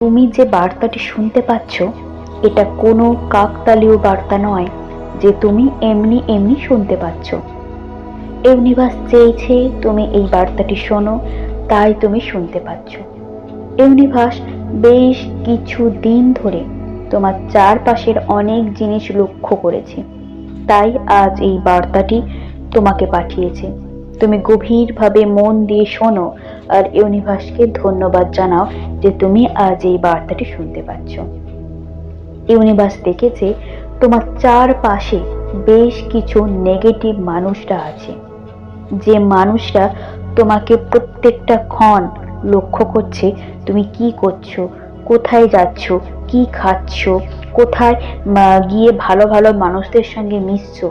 তুমি যে বার্তাটি শুনতে পাচ্ছ, এটা কোনো কাকতালীয় বার্তা নয় যে তুমি এমনি এমনি শুনতে পাচ্ছ। ইউনিভার্স চেয়েছে তুমি এই বার্তাটি শোনো, তাই তুমি শুনতে পাচ্ছ। ইউনিভার্স বেশ কিছু দিন ধরে তোমার চারপাশের অনেক জিনিস লক্ষ্য করেছে, তাই আজ এই বার্তাটি তোমাকে পাঠিয়েছে। তুমি গভীরভাবে মন দিয়ে শোনো আর ইউনিভার্সকে ধন্যবাদ জানাও যে তুমি আজ এই বার্তাটি শুনতে পাচ্ছ। ইউনিভার্স দেখেছে তোমার চারপাশে বেশ কিছু নেগেটিভ মানুষরা আছে, যে মানুষরা তোমাকে প্রত্যেকটা ক্ষণ লক্ষ্য করছে তুমি কি করছো, কোথায় যাচ্ছ, কি খাচ্ছ, কোথায় গিয়ে ভালো ভালো মানুষদের সঙ্গে মিশছো।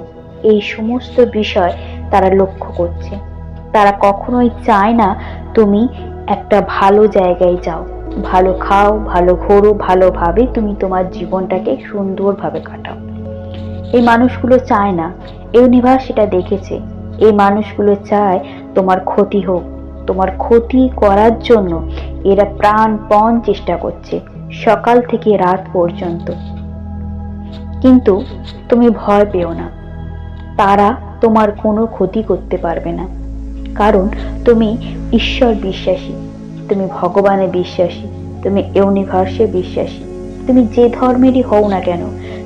এই সমস্ত বিষয় তারা লক্ষ্য করছে। তারা কখনোই চায় না তুমি একটা ভালো জায়গায় যাও, ভালো খাও, ভালো ঘোরো, ভালোভাবে তুমি তোমার জীবনটাকে সুন্দরভাবে কাটাও। এই মানুষগুলো চায় না। ইউনিভার্স সেটা দেখেছে। এই মানুষগুলো চায় তোমার ক্ষতি হোক। তোমার ক্ষতি করার জন্য এরা প্রাণপণ চেষ্টা করছে, সকাল থেকে রাত পর্যন্ত। কিন্তু তুমি ভয় পেও না, তারা তোমার কোনো ক্ষতি করতে পারবে না। কারণ তুমি ঈশ্বর বিশ্বাসী, তুমি ভগবানে বিশ্বাসী, তুমি ইউনিভার্সে বিশ্বাসী। তুমি যে ধর্মেরই হও না কেন,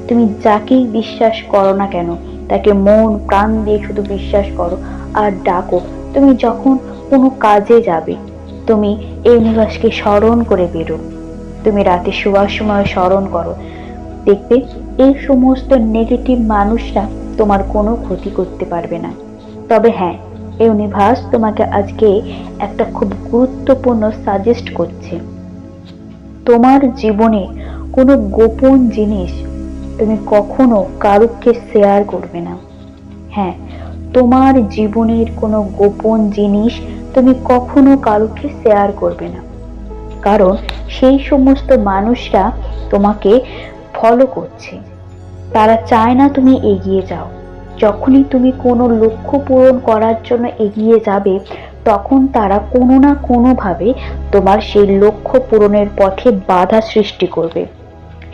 তুমি যাকেই বিশ্বাস করো না কেন, তাকে মন প্রাণ দিয়ে শুধু বিশ্বাস করো আর ডাকো। তুমি যখন কোনো কাজে যাবে, তুমি ইউনিভার্সকে স্মরণ করে বেরো। তুমি রাতে শোয়ার সময় স্মরণ করো। দেখবে এই সমস্ত নেগেটিভ মানুষরা তোমার কোনো ক্ষতি করতে পারবে না। তবে হ্যাঁ, ইউনিভার্স তোমাকে আজকে একটা খুব গুরুত্বপূর্ণ সাজেস্ট করছে। তোমার জীবনে কোনো গোপন জিনিস তুমি কখনো কারুকে শেয়ার করবে না। হ্যাঁ, তোমার জীবনের কোনো গোপন জিনিস তুমি কখনো কারুকে শেয়ার করবে না। কারণ সেই সমস্ত মানুষরা তোমাকে ফলো করছে। তারা চায় না তুমি এগিয়ে যাও। যখনই তুমি কোনো লক্ষ্য পূরণ করার জন্য এগিয়ে যাবে, তখন তারা কোনো না কোনোভাবে তোমার সেই লক্ষ্য পূরণের পথে বাধা সৃষ্টি করবে।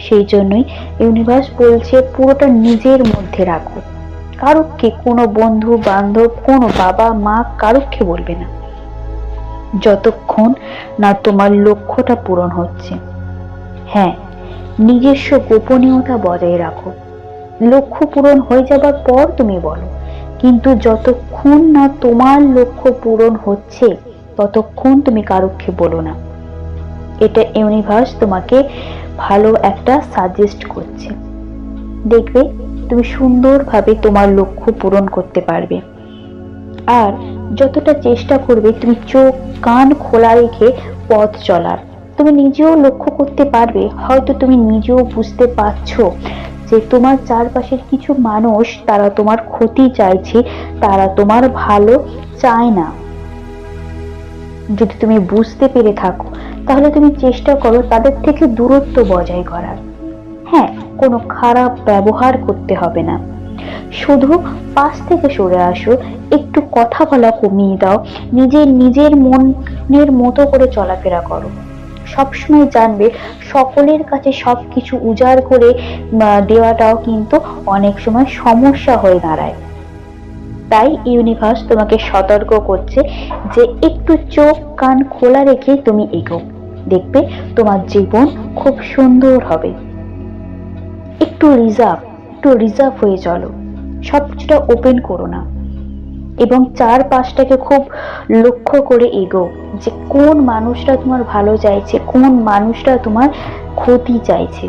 সেই জন্যই ইউনিভার্স বলছে পুরোটা নিজের মধ্যে রাখো। কারুকে, কোনো বন্ধু বান্ধব, কোনো বাবা মা, কারুকে বলবে না, যতক্ষণ না তোমার লক্ষ্যটা পূরণ হচ্ছে। হ্যাঁ, নিজস্ব গোপনীয়তা বজায় রাখো। লক্ষ্য পূরণ হয়ে যাবার পর তুমি বলো, কিন্তু যতক্ষণ না তোমার লক্ষ্য পূরণ হচ্ছে ততক্ষণ তুমি কারুকে বলো না। এটা ইউনিভার্স তোমাকে ভালো একটা সাজেস্ট করছে। দেখবে তুমি সুন্দরভাবে তোমার লক্ষ্য পূরণ করতে পারবে। আর যতটা চেষ্টা করবে তুমি চোখ কান খোলা রেখে পথ চলার, তুমি নিজেও লক্ষ্য করতে পারবে। হয়তো তুমি নিজেও বুঝতে পারছো যে তোমার চারপাশের কিছু মানুষ, তারা তোমার ক্ষতি চাইছে, তারা তোমার ভালো চায় না। যদি তুমি বুঝতে পেরে থাকো, তাহলে তুমি চেষ্টা করো তাদের থেকে দূরত্ব বজায় করার। হ্যাঁ, কোনো খারাপ ব্যবহার করতে হবে না, শুধু পাশ থেকে সরে আসো, একটু কথা বলা কমিয়ে দাও, নিজের মনের মতো করে চলাফেরা করো। সবসময় জানবে সকলের কাছে সবকিছু উজাড় করে দেওয়াটাও কিন্তু অনেক সময় সমস্যা হয়ে দাঁড়ায়। তাই ইউনিভার্স তোমাকে সতর্ক করছে যে একটু চোখ কান খোলা রেখে তুমি এগো। দেখবে তোমার জীবন খুব সুন্দর হবে। একটু রিজার্ভ হয়ে চলো, সবকিছুটা ওপেন করো না, এবং চারপাশটাকে খুব লক্ষ্য করে এগো যে কোন মানুষটা তোমার ভালো চাইছে, কোন মানুষটা তোমার ক্ষতি চাইছে।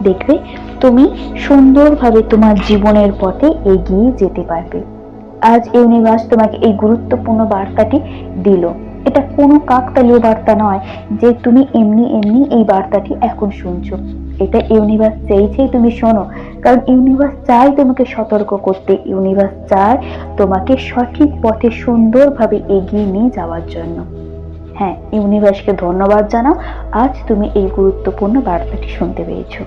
দেখবে তুমি সুন্দরভাবে তোমার জীবনের পথে এগিয়ে যেতে পারবে। আজ ইউনিভার্স তোমাকে এই গুরুত্বপূর্ণ বার্তাটি দিল। এটা কোনো কাকতালীয় বার্তা নয় যে তুমি এমনি এমনি এই বার্তাটি এখন শুনছো। এটা ইউনিভার্স চাইছেই তুমি শোনো, কারণ ইউনিভার্স চায় তোমাকে সতর্ক করতে। ইউনিভার্স চায় তোমাকে সঠিক পথে সুন্দরভাবে এগিয়ে নিয়ে যাওয়ার জন্য। হ্যাঁ, ইউনিভার্সকে ধন্যবাদ জানাও, আজ তুমি এই গুরুত্বপূর্ণ বার্তাটি শুনতে পেয়েছো।